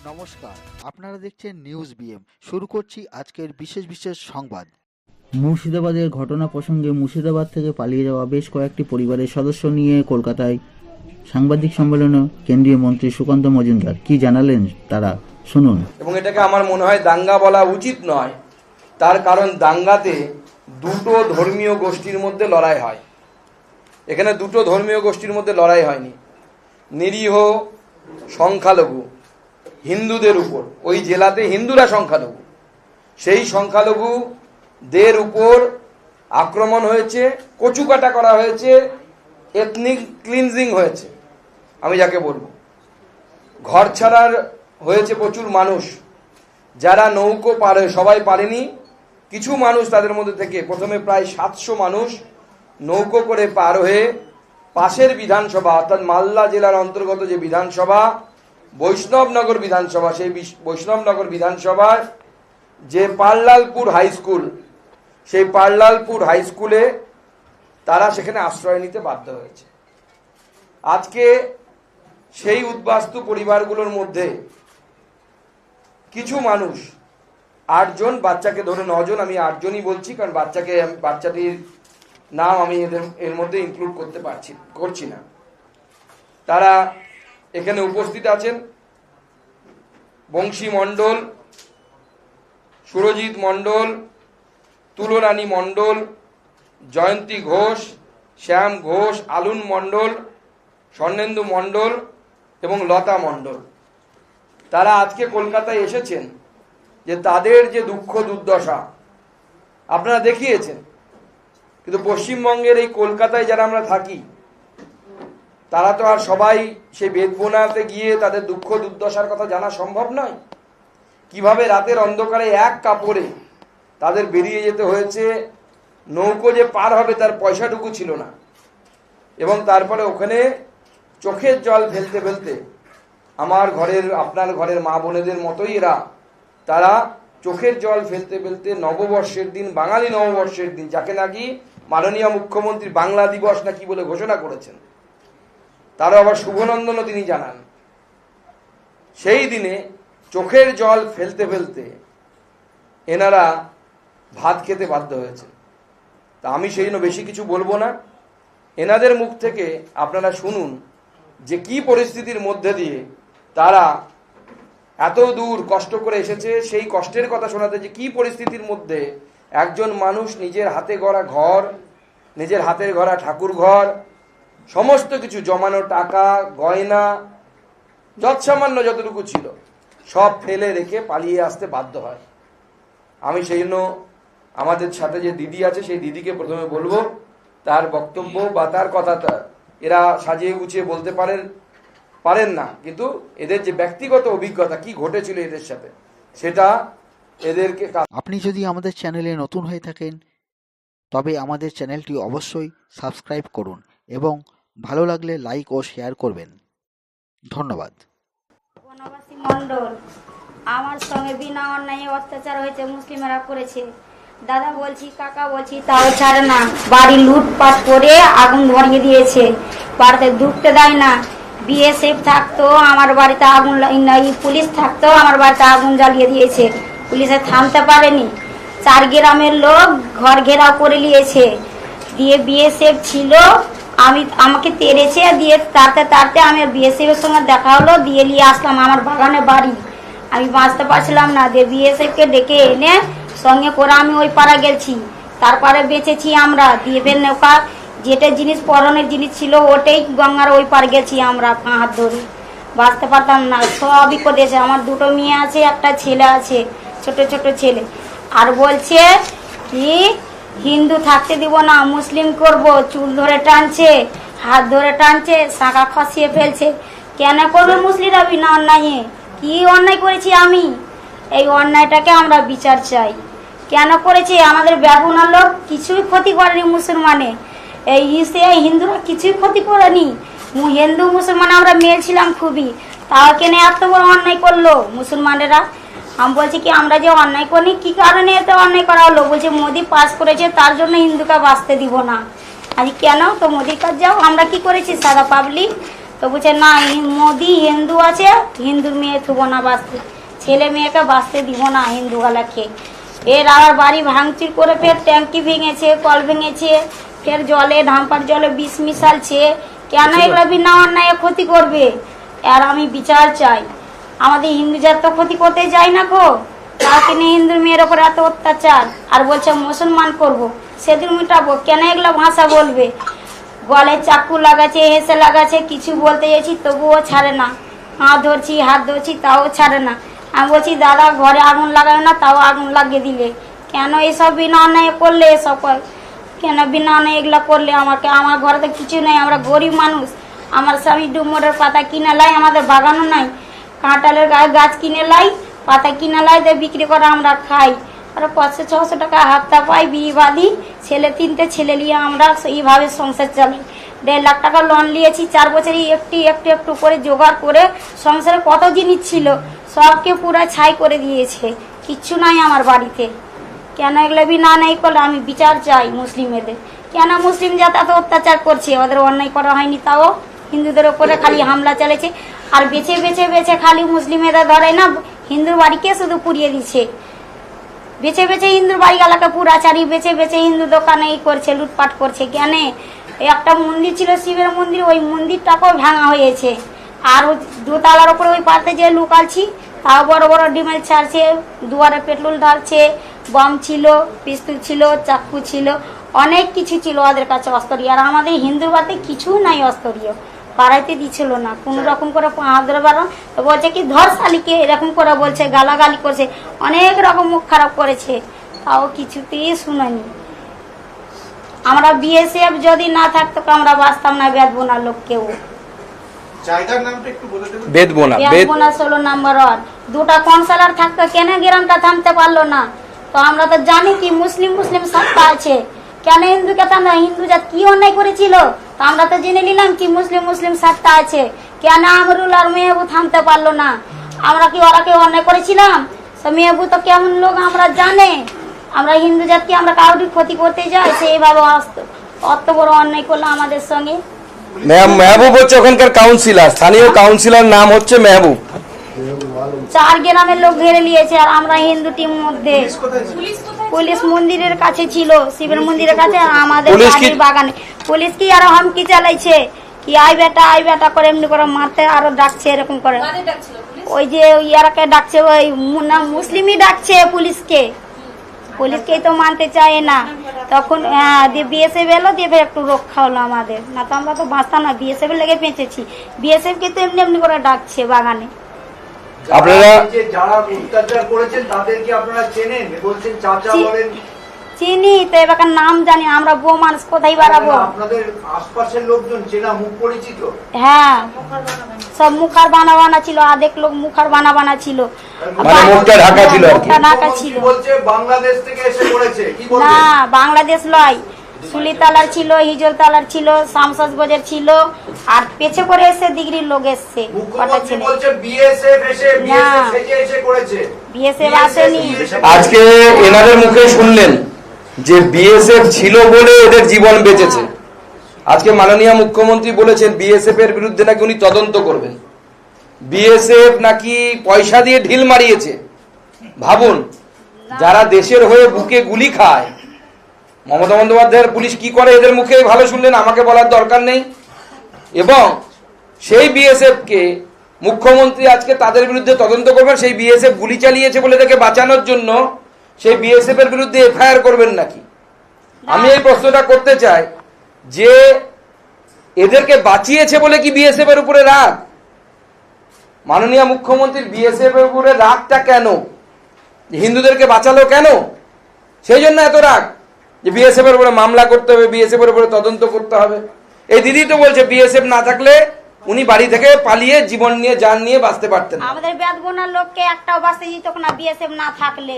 নমস্কার, আপনারা দেখছেন নিউজ বিএম। শুরু করছি আজকের বিশেষ সংবাদ। মুর্শিদাবাদের ঘটনা প্রসঙ্গে মুর্শিদাবাদ থেকে পালিয়ে যাওয়া বেশ কয়েকটি পরিবারের সদস্য নিয়ে কলকাতায় সাংবাদিক সম্মেলনে কেন্দ্রীয় মন্ত্রী সুকান্ত মজুমদার কি জানালেন তারা শুনুন। এবং এটাকে আমার মনে হয় দাঙ্গা বলা উচিত নয়, তার কারণ দাঙ্গাতে দুটো ধর্মীয় গোষ্ঠীর মধ্যে লড়াই হয়। এখানে দুটো ধর্মীয় গোষ্ঠীর মধ্যে লড়াই হয়নি, নিরীহ সংখ্যালঘু হিন্দুদের উপর, ওই জেলাতে হিন্দুরা সংখ্যালঘু, সেই সংখ্যালঘুদের উপর আক্রমণ হয়েছে, কচুকাটা করা হয়েছে, এথনিক ক্লিনজিং হয়েছে। আমি যাকে বলবো ঘর ছাড়ার হয়েছে প্রচুর মানুষ, যারা নৌকো পারে সবাই পারেনি, কিছু মানুষ তাদের মধ্যে থেকে প্রথমে প্রায় 700 মানুষ নৌকো করে পার হয়ে পাশের বিধানসভা অর্থাৎ মালদা জেলার অন্তর্গত যে বিধানসভা বৈষ্ণবনগর বিধানসভা, সেই বৈষ্ণবনগর বিধানসভার যে পারলালপুর হাই স্কুল, সেই পারলালপুর হাই স্কুলে তারা সেখানে আশ্রয় নিতে বাধ্য হয়েছে। আজকে সেই উদ্বাস্তু পরিবারগুলোর মধ্যে কিছু মানুষ 8 জন, বাচ্চাকে ধরে 9 জন, আমি 8 জনই বলছি কারণ বাচ্চাটির নাম আমি এর মধ্যে ইনক্লুড করছি না। তারা এখানে উপস্থিত আছেন। বংশী মণ্ডল, সুরজিৎ মণ্ডল, তুলরানী মণ্ডল, জয়ন্তী ঘোষ, শ্যাম ঘোষ, আলুন মণ্ডল, স্বর্ণেন্দু মণ্ডল এবং লতা মণ্ডল। তারা আজকে কলকাতায় এসেছেন যে তাদের যে দুঃখ দুর্দশা আপনারা দেখিয়েছেন, কিন্তু পশ্চিমবঙ্গের এই কলকাতায় যারা আমরা থাকি তারা তো আর সবাই সেই বেদবোনাতে গিয়ে তাদের দুঃখ দুর্দশার কথা জানা সম্ভব নয়। কিভাবে রাতের অন্ধকারে এক কাপড়ে তাদের বেরিয়ে যেতে হয়েছে, নৌকো যে পার হবে তার পয়সাটুকু ছিল না, এবং তারপরে ওখানে চোখের জল ফেলতে ফেলতে আমার ঘরের আপনার ঘরের মা বোনেদের মতোই তারা চোখের জল ফেলতে ফেলতে নববর্ষের দিন, বাঙালি নববর্ষের দিন, যাকে নাকি মাননীয় মুখ্যমন্ত্রী বাংলা দিবস নাকি বলে ঘোষণা করেছেন, তারও আবার শুভনন্দনও তিনি জানান, সেই দিনে চোখের জল ফেলতে ফেলতে এনারা ভাত খেতে বাধ্য হয়েছে। তা আমি সেই জন্য বেশি কিছু বলবো না, এনাদের মুখ থেকে আপনারা শুনুন যে কি পরিস্থিতির মধ্যে দিয়ে তারা এত দূর কষ্ট করে এসেছে, সেই কষ্টের কথা শোনাতে, যে কি পরিস্থিতির মধ্যে একজন মানুষ নিজের হাতে গড়া ঘর, নিজের হাতের গড়া ঠাকুর ঘর, সমস্ত কিছু জমানো টাকা গয়না যৎসামান্য যতটুকু ছিল সব ফেলে রেখে পালিয়ে আসতে বাধ্য হয়। আমি সেই জন্য আমাদের সাথে যে দিদি আছে সেই দিদিকে প্রথমে বলবো, তার বক্তব্য বা তার কথাটা এরা সাজিয়ে গুছিয়ে বলতে পারেন না, কিন্তু এদের যে ব্যক্তিগত অভিজ্ঞতা কি ঘটেছিল এদের সাথে সেটা এদেরকে। আপনি যদি আমাদের চ্যানেলে নতুন হয়ে থাকেন তবে আমাদের চ্যানেলটি অবশ্যই সাবস্ক্রাইব করুন এবং ভালো লাগলে লাইক ও শেয়ার করবেন। ধন্যবাদ। বনবাসী মণ্ডল, আমার সঙ্গে বিনা অন্যায় অত্যাচার হয়েছে, মুসলিমেরা করেছে। দাদা বলছি, কাকা বলছি, তাও ছাড়ে না। বাড়ি লুটপাট করে আগুন ধরিয়ে দিয়েছে, বাড়িতে ঢুকতে দেয় না। বিএসএফ থাকতো আমার বাড়িতে আগুন, পুলিশ থাকতো আমার বাড়িতে আগুন জ্বালিয়ে দিয়েছে, পুলিশে থামতে পারেনি। 4 গ্রামের লোক ঘর ঘেরাও করে নিয়েছে, দিয়ে বিএসএফ ছিল, আমাকে তেড়েছে, দিয়ে তাড়তে আমি বিএসএফ এর সঙ্গে দেখা হলো, দিয়ে নিয়ে আসলাম আমার বাগানে বাড়ি। আমি বাঁচতে পারছিলাম না, দিয়ে বিএসএফকে ডেকে এনে সঙ্গে করে আমি ওই পাড়া গেছি, তারপরে বেঁচেছি আমরা। দিয়ে ফের নৌকা যেটা জিনিস পরনের জিনিস ছিল ওটাই গঙ্গার ওই পার গেছি আমরা, হাত ধরে বাঁচতে পারতাম না। সবই করেছে, আমার 2টো মেয়ে আছে, একটা ছেলে আছে, ছোট ছোট ছেলে। আর বলছে কি হিন্দু থাকতে দিব না, মুসলিম করব, চুল ধরে টানছে, হাত ধরে টানছে, শাঁখা খসিয়ে ফেলছে। কেন করবে মুসলিমরা বিনা অন্যায়? কি অন্যায় করেছি আমি? এই অন্যায়টাকে আমরা বিচার চাই। কেন করেছে? আমাদের ব্যাগুনার লোক কিছুই ক্ষতি করেনি, মুসলমানে এই হিন্দুরা কিছুই ক্ষতি করেনি। হিন্দু মুসলমান আমরা মেয়ে ছিলাম খুবই, তাও কেন এত বড় অন্যায় করলো মুসলমানেরা? আমি বলছি কি আমরা যে অন্যায় করি, কি কারণে এত অন্যায় করা হলো? বলছে মোদি পাস করেছে তার জন্য হিন্দুকে বাঁচতে দিব না। আজ কেন? তো মোদির কাজ যাও, আমরা কি করেছি সাদা পাবলিক? তো বলছে না মোদি হিন্দু আছে, হিন্দুর মেয়ে থুবো না বাঁচতে, ছেলে মেয়েকে বাঁচতে দিব না হিন্দু গালাকে। এর আবার বাড়ি ভাঙচুর করে ফের ট্যাঙ্কি ভেঙেছে, কল ভেঙেছে, ফের জলে ধামপার জলে বিষ মিশালছে। কেন এগুলো বিনা অন্যায় ক্ষতি করবে? আর আমি বিচার চাই। আমাদের হিন্দু জাত তো ক্ষতি করতে যায় না গো, তাকে নিয়ে হিন্দুর মেয়ের ওপর এত অত্যাচার। আর বলছে মুসলমান করব, সেদিন মিটাবো। কেন এগুলো ভাষা বলবে? গলে চাকু লাগাচ্ছে, হেসে লাগাচ্ছে, কিছু বলতে গেছি তবুও ছাড়ে না। হাত ধরছি তাও ছাড়ে না। আমি বলছি দাদা ঘরে আগুন লাগাবে না, তাও আগুন লাগিয়ে দিলে। কেন এসব বিনা অন্যায় করলে? এসব কেন বিনা অন্যায় এগুলো করলে? আমার ঘরে তো কিছু নেই, আমরা গরিব মানুষ। আমার স্বামী ডুমরের পাতা কিনে লাই, আমাদের বাগানও নাই। কাঁঠালের গাছ কিনে লাই, পাতা কিনে লাই, দিয়ে বিক্রি করে আমরা খাই। আর 500-600 টাকা হাফতা পাই, বিয়ে বাঁধি, ছেলে 3টে ছেলে নিয়ে আমরা এইভাবে সংসার চালাই। 1.5 লাখ টাকা লোন নিয়েছি 4 বছরই, একটু করে জোগাড় করে। সংসারে কত জিনিস ছিল সবকে পুরো ছাই করে দিয়েছে, কিচ্ছু নাই আমার বাড়িতে। কেন এগুলো বিনা নাই করলে? আমি বিচার চাই মুসলিমেদের। কেন মুসলিম জাত এত অত্যাচার করছে? ওদের অন্যায় করা হয়নি, তাও হিন্দুদের ওপরে খালি হামলা চালিয়েছে। আর বেছে বেছে বেছে খালি মুসলিমেরা ধরে না, হিন্দুর বাড়িকে শুধু পুড়িয়ে দিচ্ছে। বেছে বেছে হিন্দুর বাড়ি এলাকা পুরাচারি, বেছে বেছে হিন্দু দোকানে এই করছে, লুটপাট করছে। কেন? একটা মন্দির ছিল শিবের মন্দির, ওই মন্দিরটাকেও ভাঙা হয়েছে। আর 2 তলার ওপরে ওই পাড়তে যে লুকাচ্ছি, তাও বড় বড় ডিমেল ছাড়ছে, দুয়ারে পেট্রোল ঢালছে। বম ছিল, পিস্তল ছিল, চাকু ছিল, অনেক কিছু ছিল ওদের কাছে অস্ত্রীয়। আর আমাদের হিন্দুর বাড়িতে কিছু নাই অস্ত্রীয়, পাড়াইতে দিচ্ছিল না কোনো রকম করে। হাঁদরে বাড়ো তো বলছে কি ধর শালিকে, এরকম করে বলছে, গালাগালি করছে, অনেক রকম মুখ খারাপ করেছে, তাও কিছুতেই শুনেনি। আমরা বিএসএফ যদি না থাকতো আমরা বাঁচতাম না। বেদবোনা লোক কেউ জায়গার নামটা একটু বলে দেবেন? বেদবোনা। বেদবোনা 16 নম্বর ওয়ার্ড। 2টা কাউন্সিলর থাকতো, কেন গ্রামটা থামতে পারলো না? তো আমরা তো জানি কি মুসলিম সত্তা আছে, কেন হিন্দুকে থামতে? হিন্দু জাত কি অন্যায় করেছিল? তো আমরা তো জেনে নিলাম কি মুসলিম সত্তা আছে। কেন আমরুল আর মেহবু থামতে পারলো না? আমরা কি ওরাকে অন্যায় করেছিলাম? তো মেহবু তো কেমন লোক আমরা জানে। আমরা হিন্দু জাতকে আমরা কাউকে ক্ষতি করতে যাই, সেইভাবে অত বড় অন্যায় করলো আমাদের সঙ্গে। মেহবুব হচ্ছে ওখানকার কাউন্সিলর, স্থানীয় কাউন্সিলর নাম হচ্ছে মেহবুব। 4 গ্রামের লোক ঘিরে নিয়েছে। আর আমরা হিন্দু টিম মধ্যে, পুলিশ মন্দিরের কাছে ছিল, শিবের মন্দিরের কাছে, আর আমাদের বাগানে। পুলিশ কি আর হুমকি চালাইছে কি আই বেটা করে, এমনি করে মারতে আরো ডাকছে, এরকম করে। ওই যে ইয়ারাকে ডাকছে, ওই মুসলিমই ডাকছে পুলিশকে তো মানতে চায় না। তখন বিএসএফ এলো, দিয়ে একটু রক্ষা হলো আমাদের, না তো আমরা তো বাঁচতাম না। বিএসএফ লেগে বেঁচেছি, বিএসএফ কে তো এমনি করে ডাকছে বাগানে। আপনারা যারা অত্যাচার করেছেন তাদেরকে আপনারা চেনেন? বলছেন চাচা বলেন। চিনি তো, এবার নাম জানি। আমরা বউ মানুষ, কোথায় বাড়াবো? আপনাদের আশপাশের লোকজন চেনা, মুখ পরিচিত? হ্যাঁ, সব মুখার বানা ছিল, আধেক লোক মুখার বানা ছিল, মুখটা ঢাকা ছিল। ঢাকা ছিল। বলছে বাংলাদেশ থেকে এসে করেছে, কি বলছেন? না, বাংলাদেশ লয়, সুলিতালার ছিল, হিজলতালার ছিল, শামসাজগঞ্জের ছিল, আর পেছে করে এসে দিগরির লোক এসছে। কটা ছেলে বলছে বিএসএফ এসে করেছে। বিএসএফ আসেনি। আজকে এনাদের মুখে শুনলেন যে বিএসএফ ছিল বলে এদের জীবন বেঁচেছে। আজকে মাননীয় মুখ্যমন্ত্রী বলেছেন বিএসএফ এর বিরুদ্ধে নাকি উনি তদন্ত করবেন। বিএসএফ নাকি পয়সা দিয়ে ঢিল মারিয়েছে। ভাবুন, যারা দেশের হয়ে বুকে গুলি খায়, মমতা বন্দ্যোপাধ্যায়ের পুলিশ কি করে এদের মুখে ভালো শুনলেন, আমাকে বলার দরকার নেই। এবং সেই বিএসএফ কে মুখ্যমন্ত্রী আজকে তাদের বিরুদ্ধে তদন্ত করবেন। সেই বিএসএফ গুলি চালিয়েছে বলে তাকে বাঁচানোর জন্য সেই বিএসএফ এর বিরুদ্ধে এফআইআর করবেন নাকি? আমি এই প্রশ্নটা করতে চাই যে এদেরকে বাঁচিয়েছে বলে কি বিএসএফ এর উপরে রাগ? মাননীয় মুখ্যমন্ত্রীর বিএসএফ এর উপরে রাগটা কেন? হিন্দুদেরকে বাঁচালো কেন? সেই জন্য এত রাগ যে বিএসএফ এর উপরে মামলা করতে হবে, বিএসএফ এর উপরে তদন্ত করতে হবে। এই দিদি তো বলছে বিএসএফ না থাকলে উনি বাড়ি থেকে পালিয়ে জীবন নিয়ে জান নিয়ে বাঁচতে পারতেন। আমাদের বেদবোনার লোককে একটাও বাঁচতে দিত না বিএসএফ না থাকলে।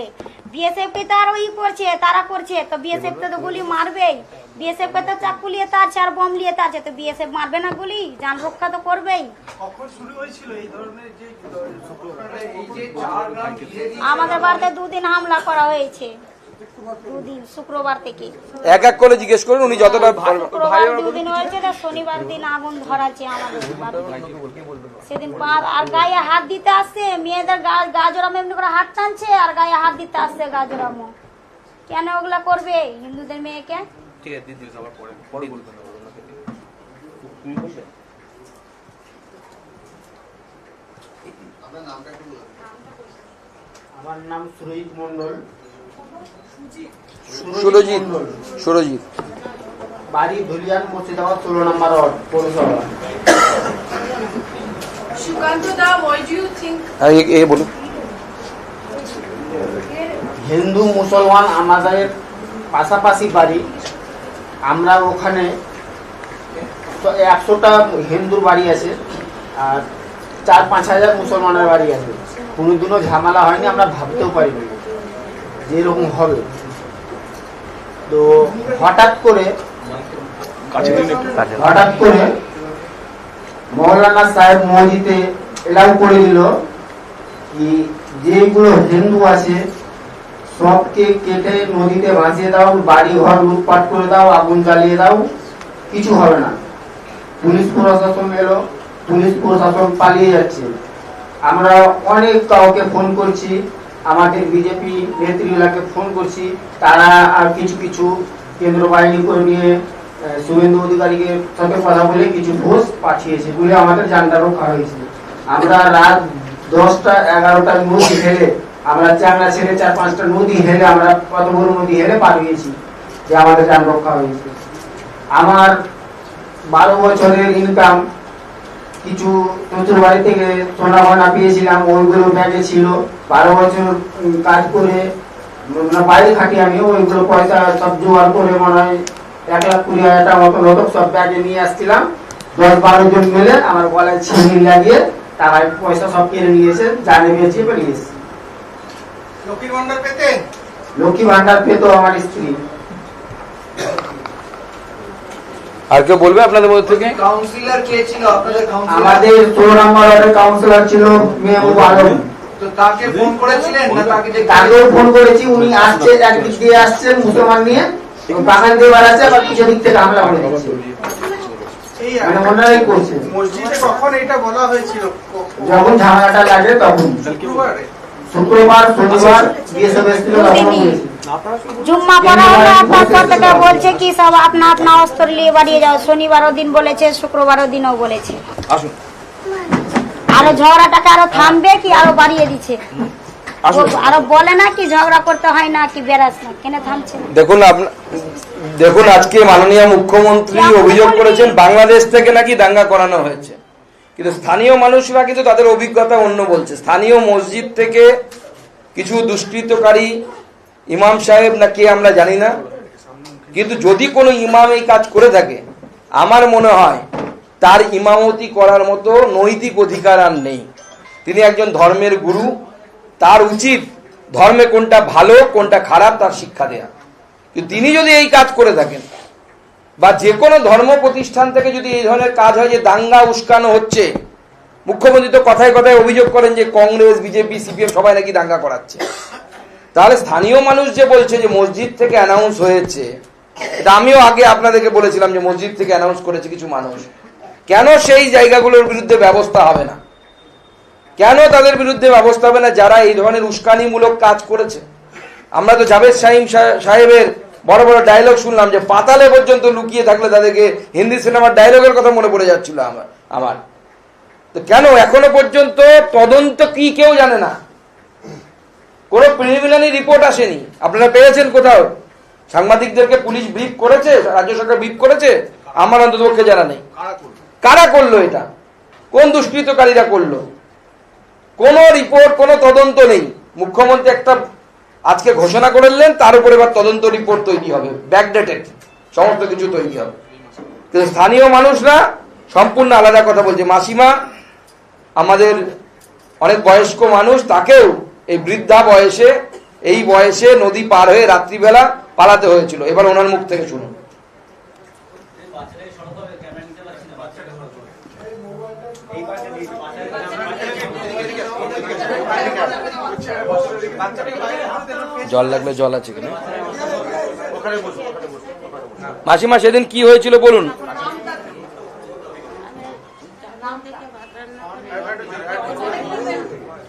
বিএসএফ কে তো আর ওই করছে, তারা করছে, তো বিএসএফ তো গুলি মারবেই। বিএসএফ কে তো চাকু লিয়ে তারছে আর বম লিয়ে তারছে, তো বিএসএফ মারবে না গুলি? জান রক্ষা তো করবেই। কখন শুরু হয়েছিল এই ধরনের যে আমাদের বাড়িতে 2 দিন হামলা করা হয়েছে। দুদিন, শুক্রবার থেকে। এক এক করে জিজ্ঞেস করুন, উনি যতটা শুক্রবার দুদিন হয়েছে, তা শনিবার দিন আগুন ধরাচ্ছে আমাদের বাড়িতে। সেদিন আর গায়ে হাত দিতে আসছে, মেয়েদের গা জোড়ামো এমনি করে হাত টানছে, আর গায়ে হাত দিতে আসছে গা জোড়ামো। কেন ওগুলা করবে হিন্দুদের মেয়েকে? ঠিক আছে, দিদি সবার পরে বলবেন। তুমি বলবে? আমার নাম সুরজিৎ মন্ডল। সুরজিৎ। বাড়ি ধুলিয়ান, মুর্শিদাবাদ, 16 নম্বর ওয়ার্ড, পৌরসভা। Sukanta, what do you think? বলুন। হিন্দু মুসলমান আমাদের পাশাপাশি বাড়ি। আমরা ওখানে 100টা হিন্দুর বাড়ি আছে আর 4-5 হাজার মুসলমানের বাড়ি আছে। কোনোদিনও ঝামেলা হয়নি, আমরা ভাবতেও পারিনি যে এরকম হবে। তো হঠাৎ করে মৌলানা সাহেব মসজিদে এলাউ করে দিল কি যেগুলো হিন্দু আছে সবকে কেটে নদীতে ভাসিয়ে দাও, বাড়ি ঘর লুটপাট করে দাও, আগুন জ্বালিয়ে দাও, কিছু হবে না। পুলিশ প্রশাসন এলো, পুলিশ প্রশাসন পালিয়ে যাচ্ছে। আমরা অনেক কাউকে ফোন করছি, আমাদের বিজেপি নেত্রীগুলাকে ফোন করছি, তারা আর কিছু কিছু কেন্দ্র বাহিনী করে নিয়ে শুভেন্দু অধিকারীকে সাথে কথা বলে কিছু ঘোষ পাঠিয়েছে বলে আমাদের জানটা রক্ষা হয়েছে। আমরা রাত 10টা-11টা নদী হেলে, আমরা চাংলা ছেড়ে 4-5টা নদী হেলে, আমরা কত বড় নদী হেলে পার হয়েছি যে আমাদের জান রক্ষা হয়েছে। আমার 12 বছরের ইনকাম, কিছু শ্বশুর বাড়ি থেকে সোনা গয়না পেয়েছিলাম, ওইগুলো ব্যাগে ছিল। 12 বছর কাজ করে বাড়ি খাটি আমি, ওইগুলো পয়সা সব জোগাড় করে মনে হয় 1,20,000 মতো নতুন সব ব্যাগে নিয়ে আসছিলাম। 10-12 জন মিলে আমার গলায় ছিঁড়ি লাগিয়ে টাকায় পয়সা সব কেড়ে নিয়েছে, জানে বেঁচে বেরিয়েছে। লক্ষ্মী ভান্ডার পেতো আমার স্ত্রী। আর কেউ বলবে আপনাদের মধ্যে থেকে? কাউন্সিলর কে ছিল আপনাদের কাউন্সিলর? আমাদের 16 নম্বর ওয়ার্ডের কাউন্সিলর ছিল মেহবুব আলম। তো তাকে ফোন করেছিলেন না তাকেও ফোন করেছি, উনি আসছে, একদিক দিয়ে আসছেন মুসলমান নিয়ে, বাগান দিয়ে বাড়াচ্ছে, আবার কিছু দিক থেকে হামলা করে দিচ্ছে। মানে ওনারাই করছে। মসজিদে কখন এটা বলা হয়েছিল? যখন ঝামেলাটা লাগে তখন শুক্রবার, শনিবার বিএসএফ এসেছিল তখন বলেছি। জুম্মা পড়া হলো, তারপর থেকে বলছে কি সব আপনা আপনা অস্ত্র নিয়ে বাড়িয়ে যাও। শনিবারও দিন বলেছে, শুক্রবারও দিনও বলেছে। আসুন। আরো ঝগড়াটাকে আরো থামবে কি আরো বাড়িয়ে দিচ্ছে? আরো বলে না কি ঝগড়া করতে হয় না কি বেরাস না, কেন থামছে না? দেখুন আজকে মাননীয় মুখ্যমন্ত্রী অভিযোগ করেছেন বাংলাদেশ থেকে নাকি দাঙ্গা করানো হয়েছে, কিন্তু স্থানীয় মানুষরা কিন্তু তাদের অভিজ্ঞতা অন্য বলছে। স্থানীয় মসজিদ থেকে কিছু দুষ্কৃতকারী ইমাম সাহেব না কে আমরা জানি না, কিন্তু যদি কোনো ইমাম এই কাজ করে থাকে, আমার মনে হয় তার ইমামতি করার মতো নৈতিক অধিকার আর নেই। তিনি একজন ধর্মের গুরু, তার উচিত ধর্মে কোনটা ভালো কোনটা খারাপ তার শিক্ষা দেয়া। কিন্তু তিনি যদি এই কাজ করে থাকেন, বা যে কোনো ধর্ম প্রতিষ্ঠান থেকে যদি এই ধরনের কাজ হয় যে দাঙ্গা উস্কানো হচ্ছে, মুখ্যমন্ত্রী তো কথায় কথায় অভিযোগ করেন যে কংগ্রেস, বিজেপি, সিপিএম সবাই নাকি দাঙ্গা করাচ্ছে, তাহলে স্থানীয় মানুষ যে বলছে যে মসজিদ থেকে অ্যানাউন্স হয়েছে, এটা আমিও আগে আপনাদেরকে বলেছিলাম যে মসজিদ থেকে অ্যানাউন্স করেছে কিছু মানুষ, কেন সেই জায়গাগুলোর বিরুদ্ধে ব্যবস্থা হবে না? কেন তাদের বিরুদ্ধে ব্যবস্থা হবে না যারা এই ধরনের উস্কানিমূলক কাজ করেছে? আমরা তো জাভেদ শাহিম সাহেবের বড় বড় ডায়লগ শুনলাম যে পাতালে পর্যন্ত লুকিয়ে থাকলে তাদেরকে হিন্দি সিনেমার ডায়লগের কথা মনে পড়ে যাচ্ছিল আমার। তো কেন এখনো পর্যন্ত তদন্ত কি কেউ জানে না? কোনো প্রিলিমিনারি রিপোর্ট আসেনি। আপনারা পেয়েছেন কোথাও? সাংবাদিকদেরকে পুলিশ ব্রিফ করেছে, রাজ্য সরকার ব্রিফ করেছে? আমার অন্ততপক্ষে জানা নেই। কারা করলো এটা? কোন দুষ্কৃতকারীরা করলো? কোনো রিপোর্ট, কোনো তদন্ত নেই। মুখ্যমন্ত্রী একটা আজকে ঘোষণা করলেন, তার উপর এবার তদন্ত রিপোর্ট তৈরি হবে, ব্যাকডেটেড সমস্ত কিছু তৈরি হবে। কিন্তু স্থানীয় মানুষরা সম্পূর্ণ আলাদা কথা বলছে। মাসিমা আমাদের অনেক বয়স্ক মানুষ, তাকেও এই বৃদ্ধা বয়সে, এই বয়সে নদী পার হয়ে রাত্রিবেলা পালাতে হয়েছিল। এবার ওনার মুখ থেকে শুনুন। জল লাগলে জল আছে কিনা? মাসিমা সেদিন কি হয়েছিল বলুন।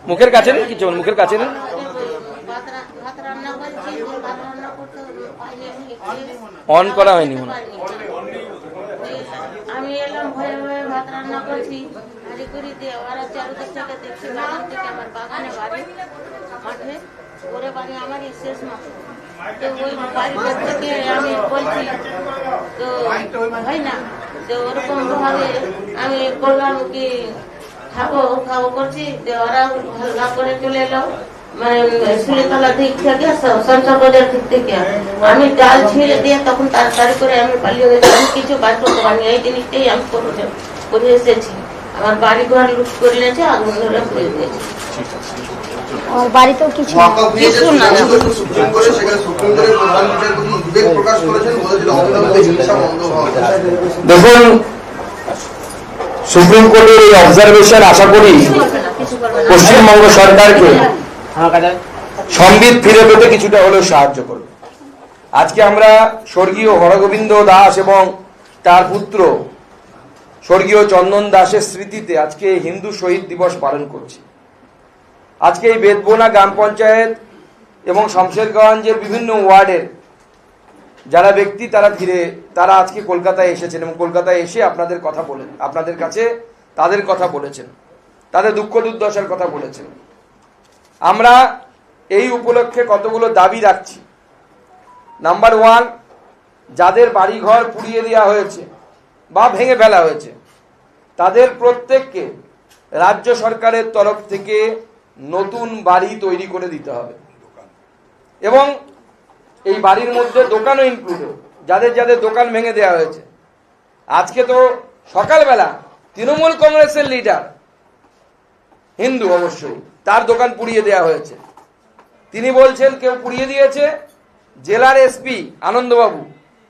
মুখের কাছে নেই কিছু, মুখের কাছে নেই। অন করা হয়নি মনে হয়। আমি এলাম ভয়ে ভয়ে ভাত রান্না করছি, হাঁড়ি করে দিয়ে ওরা চারদিক থেকে দেখছি বাগান থেকে আমার বাগানে বাড়ি মাঠে ওরে বাড়ি আমারই শেষ মাঠ। তো ওই বাড়িটার থেকে আমি বলছি তো হয় না, তো ওরকম ভাবে আমি বললাম কি খাবো খাবো করছি, যে ওরা হালকা করে চলে এলো মানে সুলেতলা দিক থেকে সংসার বাজার দিক থেকে। আমি ডাল ছিঁড়ে দিয়ে তখন তাড়াতাড়ি করে আমি পালিয়ে গেছি, আমি কিছু বার করতে পারিনি। এই জিনিসটাই আমি করে এসেছি। আমার বাড়ি ঘর লুট করে নিয়েছে, আগুন ধরে পুড়ে দিয়েছে। আমার বাড়িতেও কিছু কিছু না, সুপ্রিম কোর্টে সেখানে সুপ্রিম কোর্টের প্রধান বিচারপতি উদ্বেগ প্রকাশ করেছেন, বলেছেন অবিলম্বে চিকিৎসা বন্ধ হওয়া উচিত। দেখুন, সুপ্রিম কোর্টের এই অবজারভেশন আশা করি পশ্চিমবঙ্গ সরকারকে সম্বিত ফিরে পেতে কিছুটা হলেও সাহায্য করবে। আজকে আমরা স্বর্গীয় হরগোবিন্দ দাস এবং তার পুত্র স্বর্গীয় চন্দন দাসের স্মৃতিতে আজকে হিন্দু শহীদ দিবস পালন করছি। আজকে এই বেদবোনা গ্রাম পঞ্চায়েত এবং শমশেরগঞ্জের বিভিন্ন ওয়ার্ডের যারা ব্যক্তি তারা আজকে কলকাতায় এসেছেন এবং কলকাতায় এসে আপনাদের কথা বলেন, আপনাদের কাছে তাদের কথা বলেছেন, তাদের দুঃখ দুর্দশার কথা বলেছেন। আমরা এই উপলক্ষে কতগুলো দাবি রাখছি। নাম্বার 1, যাদের বাড়িঘর পুড়িয়ে দেওয়া হয়েছে বা ভেঙে ফেলা হয়েছে তাদের প্রত্যেককে রাজ্য সরকারের তরফ থেকে নতুন বাড়ি তৈরি করে দিতে হবে এবং এই বাড়ির মধ্যে দোকানও ইনক্লুডেড। যাদের যাদের দোকান ভেঙে দেওয়া হয়েছে, আজকে তো সকালবেলা তৃণমূল কংগ্রেসের লিডার, হিন্দু অবশ্যই, তার দোকান পুড়িয়ে দেওয়া হয়েছে। তিনি বলছেন কেউ পুড়িয়ে দিয়েছে, জেলার এসপি আনন্দবাবু,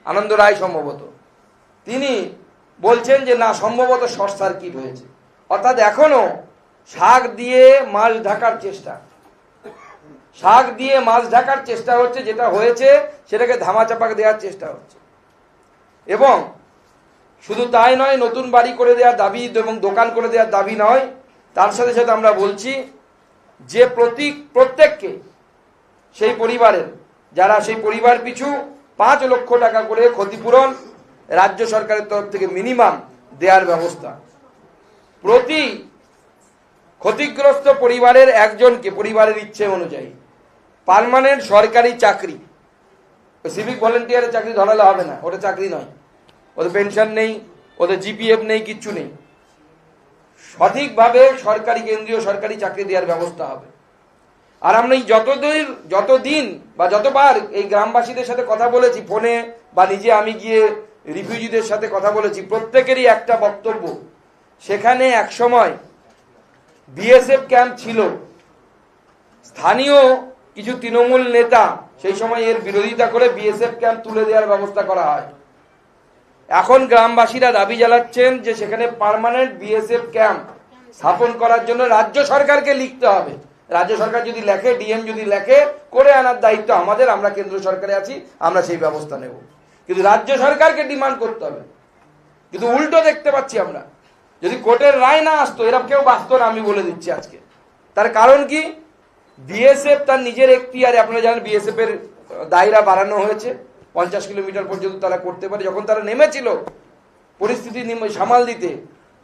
আনন্দ রায় সম্ভবত, তিনি বলছেন যে না, সম্ভবত শর্ট সার্কিট হয়েছে। অর্থাৎ এখনো শাক দিয়ে মাছ ঢাকার চেষ্টা, শাক দিয়ে মাছ ঢাকার চেষ্টা হচ্ছে। যেটা হয়েছে সেটাকে ধামাচাপা দেওয়ার চেষ্টা হচ্ছে। এবং শুধু তাই নয়, নতুন বাড়ি করে দেওয়ার দাবি এবং দোকান করে দেওয়ার দাবি নয়, তার সাথে সাথে আমরা বলছি যে প্রত্যেককে সেই পরিবারের, যারা সেই পরিবার পিছু 5 লক্ষ টাকা করে ক্ষতিপূরণ রাজ্য সরকারের তরফ থেকে মিনিমাম দেওয়ার ব্যবস্থা। প্রতি ক্ষতিগ্রস্ত পরিবারের একজনকে পরিবারের ইচ্ছে অনুযায়ী পার্মানেন্ট সরকারি চাকরি, সিভিক ভলেন্টিয়ারের চাকরি ধরালে হবে না, ওটা চাকরি নয়, ওদের পেনশন নেই, ওদের জিপিএফ নেই, কিচ্ছু নেই। সঠিকভাবে সরকারি, কেন্দ্রীয় সরকারি চাকরি দেওয়ার ব্যবস্থা হবে। আর আমরা যতদিন বা যতবার এই গ্রামবাসীদের সাথে কথা বলেছি ফোনে বা নিজে আমি গিয়ে রিফিউজিদের সাথে কথা বলেছি, প্রত্যেকেরই একটা বক্তব্য, সেখানে একসময় বিএসএফ ক্যাম্প ছিল। স্থানীয় কিছু তৃণমূল নেতা সেই সময় এর বিরোধিতা করে বিএসএফ ক্যাম্প তুলে দেওয়ার ব্যবস্থা করা হয়। এখন গ্রামবাসীরা দাবি জানাচ্ছেন যে সেখানে পার্মানেন্ট বিএসএফ ক্যাম্প স্থাপন করার জন্য রাজ্য সরকারকে লিখতে হবে। রাজ্য সরকার যদি লেখে, ডিএম যদি লেখে, করে আনার দায়িত্ব আমাদের, আমরা কেন্দ্র সরকারে আছি, আমরা সেই ব্যবস্থা নেব। কিন্তু রাজ্য সরকারকে ডিমান্ড করতে হবে। কিন্তু উল্টো দেখতে পাচ্ছি আমরা, যদি কোর্টের রায় না আসতো এরা কেউ বাঁচতো না, আমি বলে দিচ্ছি আজকে। তার কারণ কি, বিএসএফ তার নিজের এখতিয়ারে, আপনারা জানেন বিএসএফ এর দায়রা বাড়ানো হয়েছে, 50 কিলোমিটার পর্যন্ত তারা করতে পারে। যখন তারা নেমেছিল পরিস্থিতি সামাল দিতে,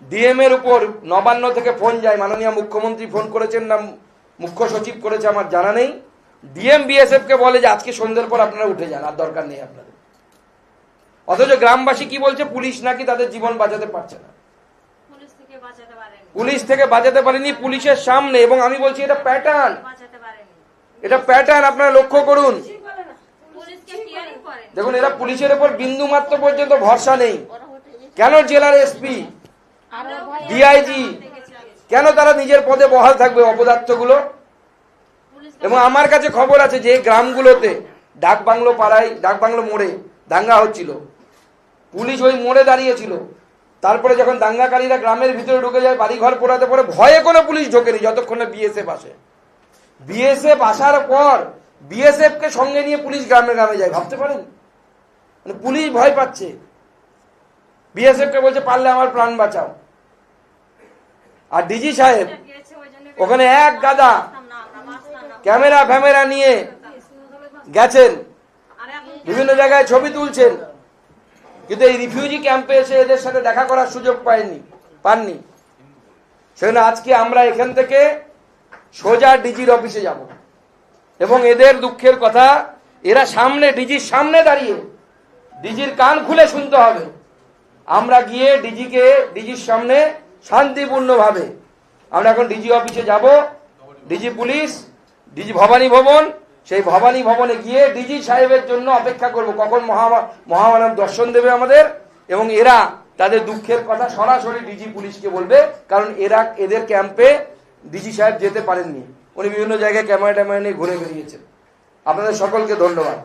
ডিএম এর উপর নবান্ন থেকে ফোন যায়, মাননীয় মুখ্যমন্ত্রী ফোন করেছেন না মুখ্য সচিব করেছে আমার জানা নেই, ডিএম বিএসএফ কে বলে যে আজকে সন্ধ্যের পর আপনারা উঠে যান, আর দরকার নেই আপনাদের। অথচ গ্রামবাসী কি বলছে, পুলিশ নাকি তাদের জীবন বাঁচাতে পারছে না, পুলিশ থেকে বাঁচাতে পারেনি পুলিশের সামনে। এবং আমি বলছি এটা প্যাটার্ন, এটা প্যাটার্ন আপনারা লক্ষ্য করুন। দেখুন, এরা পুলিশের উপর বিন্দু মাত্র পর্যন্ত ভরসা নেই। কেন জেলার এসপি, ডিআইজি, কেন তারা নিজের পদে বহাল থাকবে অপদার্থগুলো? এবং আমার কাছে খবর আছে যে গ্রামগুলোতে ডাকবাংলো পাড়ায়, ডাকবাংলো মোড়ে দাঙ্গা হচ্ছিল, পুলিশ ওই মোড়ে দাঁড়িয়েছিল। তারপরে যখন দাঙ্গাকারীরা গ্রামের ভিতরে ঢুকে যায়, বাড়িঘর পোড়াতে পরে, ভয়ে কোনো পুলিশ ঢোকেনি যতক্ষণ না বিএসএফ আসে। বিএসএফ আসার পর বিএসএফ কে সঙ্গে নিয়ে পুলিশ গ্রামে গ্রামে যায়। ভাবতে পারেন মানে পুলিশ ভয় পাচ্ছে, বিএসএফ কে বলছে পারলে আমার প্রাণ বাঁচাও। আর ডিজি সাহেব ওখানে এক গাদা ক্যামেরা ফ্যামেরা নিয়ে গেছেন, বিভিন্ন জায়গায় ছবি তুলছেন, কিন্তু এই রিফিউজি ক্যাম্পে এসে এদের সাথে দেখা করার সুযোগ পাননি। সেজন্য আজকে আমরা এখান থেকে সোজা ডিজির অফিসে যাব এবং এদের দুঃখের কথা এরা সামনে ডিজির সামনে দাঁড়িয়ে ডিজির কান খুলে শুনতে হবে। আমরা গিয়ে ডিজির সামনে শান্তিপূর্ণভাবে আমরা এখন ডিজি অফিসে যাব, ডিজি পুলিশ, ডিজি ভবানী ভবন, সেই ভবানী ভবনে গিয়ে ডিজি সাহেবের জন্য অপেক্ষা করব কখন মহামানব দর্শন দেবে আমাদের, এবং এরা তাদের দুঃখের কথা সরাসরি ডিজি পুলিশকে বলবে, কারণ এদের ক্যাম্পে ডিজি সাহেব যেতে পারেননি, উনি বিভিন্ন জায়গায় ক্যামেরা ট্যামেরা নিয়ে ঘুরে বেরিয়েছেন। আপনাদের সকলকে ধন্যবাদ।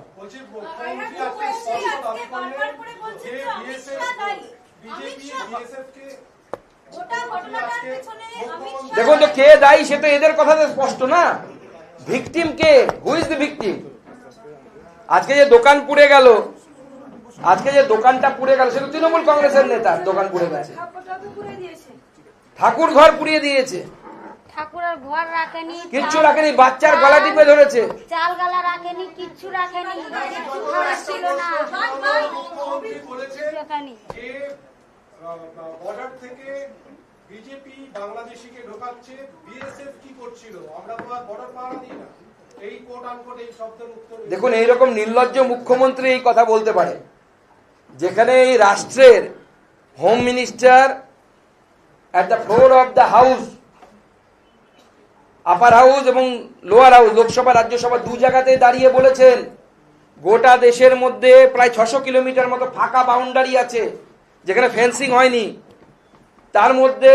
দেখুন তো কে দায়ী, সেটা এদের কথাতে স্পষ্ট না। Victim K? Who is the victim? আজকে যে দোকান পুড়ে গেল, সেটা তৃণমূল কংগ্রেসের নেতা দোকান পুড়ে গেছে, ঠাকুর ঘর পুড়িয়ে দিয়েছে, ঠাকুরের ঘর রাখেনি, কিচ্ছু রাখেনি, বাচ্চার গলা টিপে ধরেছে, চাল গালা রাখেনি, কিচ্ছু রাখেনি, ছিল না। বর্ডার থেকে বিজেপি বাংলাদেশিকে ঢোকাচ্ছে, বিএসএফ কি করছিল? আমরা তো আর বর্ডার পাহারা দিই না। এই কোট আনকোট এই শব্দের উত্তর দেখুন, এইরকম নির্লজ্জ মুখ্যমন্ত্রী এই কথা বলতে পারে, যেখানে এই রাষ্ট্রের home minister at the floor of the house, upper house এবং লোয়ার হাউস, লোকসভা রাজ্যসভা দু জায়গাতে দাঁড়িয়ে বলেছেন গোটা দেশের মধ্যে প্রায় 600 কিলোমিটার মতো ফাঁকা বাউন্ডারি আছে যেখানে ফেন্সিং হয়নি, তার মধ্যে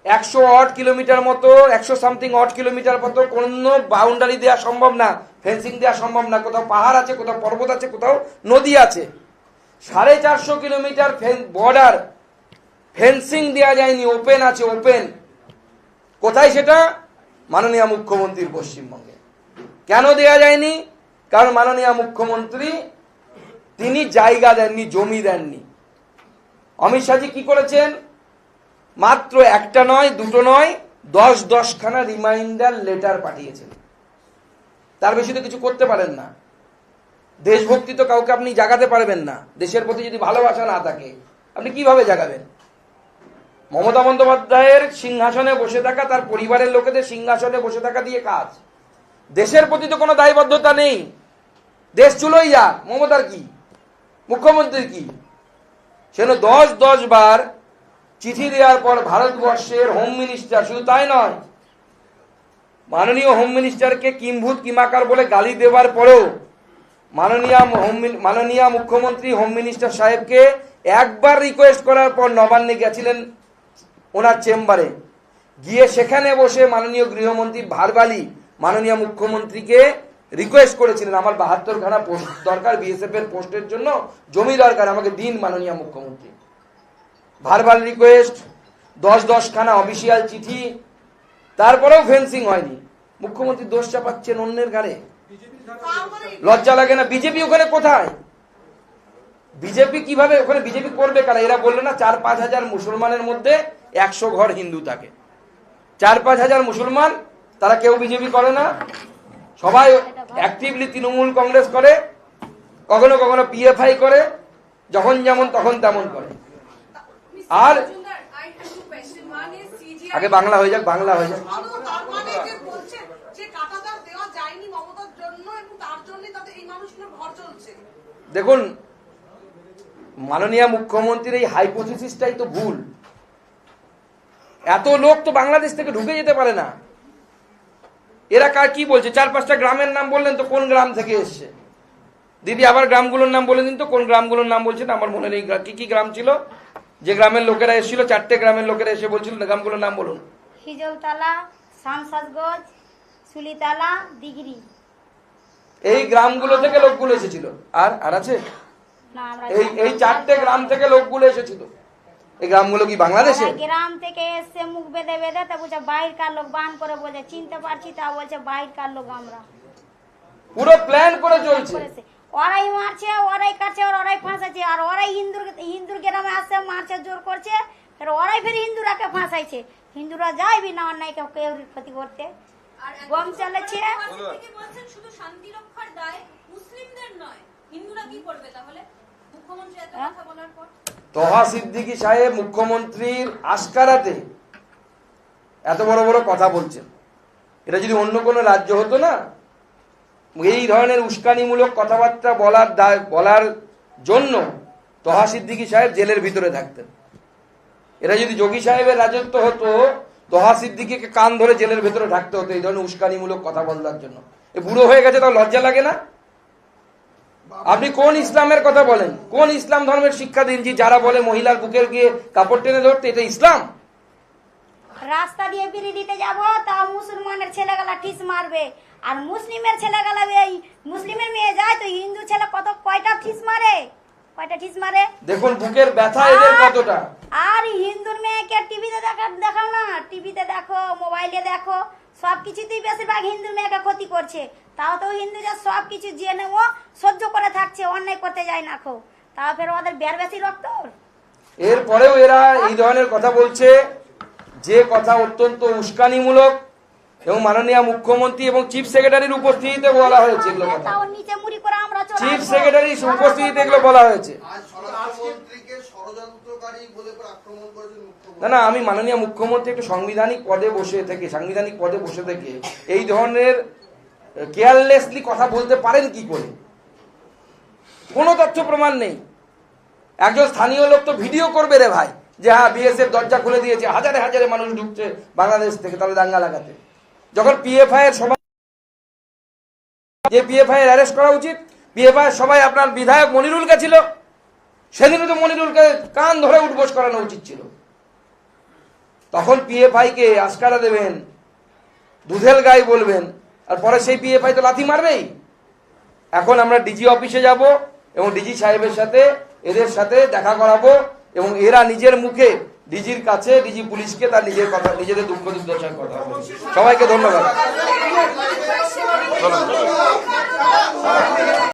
100 কিলোমিটার মতো 100 সামথিং কিলোমিটার মতো কোনো বাউন্ডারি দেওয়া সম্ভব না, ফেন্সিং দেওয়া সম্ভব না। কোথাও পাহাড় আছে, কোথাও পর্বত আছে, কোথাও নদী আছে। 450 কিলোমিটার বর্ডার ফেন্সিং দেওয়া যায়নি, ওপেন আছে, ওপেন। কোথায় সেটা? মাননীয় মুখ্যমন্ত্রীর পশ্চিমবঙ্গে। কেন দেয়া যায়নি? কারণ মাননীয় মুখ্যমন্ত্রী তিনি জায়গা দেননি, জমি দেননি। অমিত শাহজি কি করেছেন? মাত্র একটা নয়, দুটো নয়, 10 খানা রিমাইন্ডার লেটার পাঠিয়েছেন। তার বেশি তো কিছু করতে পারেন না। দেশভক্তি তো কাউকে আপনি জাগাতে পারবেন না, দেশের প্রতি যদি ভালোবাসা না থাকে আপনি কিভাবে জাগাবেন? মমতা বন্দ্যোপাধ্যায়ের সিংহাসনে বসে থাকা, তার পরিবারের লোকেদের সিংহাসনে বসে থাকা দিয়ে কাজ, দেশের প্রতি তো কোনো দায়বদ্ধতা নেই। দেশ চুলোই যাক, মমতার কি, মুখ্যমন্ত্রীর কি? সেজন্য 10 বার চিঠি দেওয়ার পর ভারতবর্ষের হোম মিনিস্টার, শুধু তাই নয়, মাননীয় হোম মিনিস্টারকে কিম্ভূত কিমাকার বলে গালি দেওয়ার পরেও মাননীয় মুখ্যমন্ত্রী হোম মিনিস্টার সাহেবকে একবার রিকোয়েস্ট করার পর নবান্নে গেছিলেন ওনার চেম্বারে, গিয়ে সেখানে বসে মাননীয় গৃহমন্ত্রী ভারবালি মাননীয় মুখ্যমন্ত্রীকে রিকোয়েস্ট করেছিলেন, আমার 72 খানা পোস্ট দরকার, বিএসএফ এর পোস্টের জন্য জমি দরকার, আমাকে দিন মাননীয় মুখ্যমন্ত্রী। ভারবাল রিকোয়েস্ট, 10 খানা অফিসিয়াল চিঠি, তারপরেও ফেন্সিং হয়নি। মুখ্যমন্ত্রী দোষ চাপাচ্ছেন অন্যের ঘাড়ে। লজ্জা লাগে না? বিজেপি ওখানে কোথায়? বিজেপি কিভাবে ওখানে বিজেপি করবে কারা? এরা বললো না 4-5 হাজার মুসলমানের মধ্যে 100 ঘর হিন্দু থাকে। 4-5 হাজার মুসলমান, তারা কেউ বিজেপি করে না, সবাই অ্যাক্টিভলি তৃণমূল কংগ্রেস করে, কখনো কখনো পিএফআই করে, যখন যেমন তখন তেমন করে। আর আগে বাংলা হয়ে যাক, বাংলা হয়ে যাক। দেখুন, মাননীয় মুখ্যমন্ত্রীর এই হাইপোথিসিসটাই তো ভুল। এত লোক তো বাংলাদেশ থেকে ঢুকে যেতে পারে না। এরা কার কি বলছে? 4-5টা গ্রামের নাম বললেন তো, কোন গ্রাম থেকে এসছে? দিদি আবার গ্রামগুলোর নাম বলে দিন তো, কোন গ্রামগুলোর নাম বলছেন? আমার মনে নেই কি কি গ্রাম ছিল যে গ্রামের লোকেরা এসেছিল। 4টে গ্রামের লোকেরা এসে বলছিল, গ্রামগুলোর নাম বলুন। হিজলতলা, শামসাদগঞ্জ, সুলিতলা, দিগরি। এই গ্রামগুলো থেকে লোকগুলো এসেছিল। আর আছে? এই 4টে গ্রাম থেকে লোকগুলো এসেছিল। এই গ্রামগুলো কি বাংলাদেশে? গ্রাম থেকে এসে মুখ বেঁধে বেঁধে তা বলছে বাইরকার লোক, বান করে বলছে চিনতে পারছি, তা বলছে বাইরকার লোক আমরা। পুরো প্ল্যান করে চলছে। ওরাই মারছে, ওরাই কাটছে, আর ওরাই ফাঁসাচ্ছে, আর ওরাই হিন্দুর গ্রামে আসছে, মারছে, জোর করছে, ফের ওরাই ফের হিন্দুরাকে ফাঁসাইছে। হিন্দুরা যায় বিনা অন্যায় কেউ ক্ষতি করতে, গম চালাচ্ছে। শুধু শান্তি রক্ষার দায় মুসলিমদের নয়, হিন্দুরা কি করবে তাহলে? মুখ্যমন্ত্রী এত কথা বলার পর তোহা সিদ্দিকী সাহেব মুখ্যমন্ত্রীর আশকারাতে এত বড় বড় কথা বলছেন। এটা যদি অন্য কোনো রাজ্য হতো না, এই ধরনের উস্কানিমূলক কথাবার্তা বলার জন্য তোহা সিদ্দিকী সাহেব জেলের ভিতরে থাকতেন। এরা যদি যোগী সাহেবের রাজত্ব হতো, তোহা সিদ্দিকীকে কান ধরে জেলের ভিতরে থাকতে হতো এই ধরনের উস্কানিমূলক কথা বলার জন্য। এ বুড়ো হয়ে গেছে, তাও লজ্জা লাগে না? আপনি কোন ইসলামের কথা বলেন? কোন ইসলাম ধর্মের শিক্ষা দিন যে যারা বলে মহিলার বুকের গিয়ে কাপড় টেনে ধরতে, এটা ইসলাম? রাস্তা দিয়ে বিড়ি দিতে যাবো, তাও মুসলমানের ছেলেগুলা ঠিস মারবে, আর মুসলিমের ছেলেগুলা, এই মুসলিমের মেয়ে যায় তো হিন্দু ছেলে কয়টা ঠিস মারে, কয়টা ঠিস মারে। দেখুন বুকের ব্যথা এদের কতটা। আর হিন্দুর মেয়েকে টিভিতে দেখাও না, টিভিতে দেখো, মোবাইলে দেখো, সবকিছুতেই বেশিরভাগ হিন্দুর মেয়েকে ক্ষতি করছে। তাও তো হিন্দুরা সবকিছু জেনে ও সহ্য করে থাকছে, অন্যায় করতে যায় না। তাও ফের ওদের বের বেশি রক্ত। এরপরেও এরা এই ধরনের কথা বলছে, যে কথা অত্যন্ত উস্কানিমূলক, এবং মাননীয় মুখ্যমন্ত্রী এবং চিফ সেক্রেটারির উপস্থিতিতে বলা হয়েছে এগুলো কথা। চিফ সেক্রেটারির উপস্থিতিতে এগুলো বলা হয়েছে। না, আমি মাননীয় মুখ্যমন্ত্রী একটু সাংবিধানিক পদে বসে থেকে এই ধরনের কেয়ারলেসলি কথা বলতে পারেন কি করে? কোনো তথ্য প্রমাণ নেই। একজন স্থানীয় লোক তো ভিডিও করবে রে ভাই, যে হ্যাঁ বিএসএফ দরজা খুলে দিয়েছে, হাজারে হাজারে মানুষ ঢুকছে বাংলাদেশ থেকে, তাহলে দাঙ্গা লাগাতে। যখন পিএফআই এর সভা, যে পিএফআই এর অ্যারেস্ট করা উচিত, পিএফআই সবাই আপনার বিধায়ক মনিরুলকে ছিল, সেদিনও তো মনিরুলকে কান ধরে উঠবোস করানো উচিত ছিল। তখন পিএফআই কে আশকারা দেবেন, দুধেল গাই বলবেন, আর পরে সেই পিএফআই তো লাথি মারবেই। এখন আমরা ডিজি অফিসে যাব এবং ডিজি সাহেবের সাথে এদের সাথে দেখা করাবো, এবং এরা নিজের মুখে ডিজির কাছে, ডিজি পুলিশকে তার নিজেদের দুঃখ দুর্দশার কথা বলবে। সবাইকে ধন্যবাদ।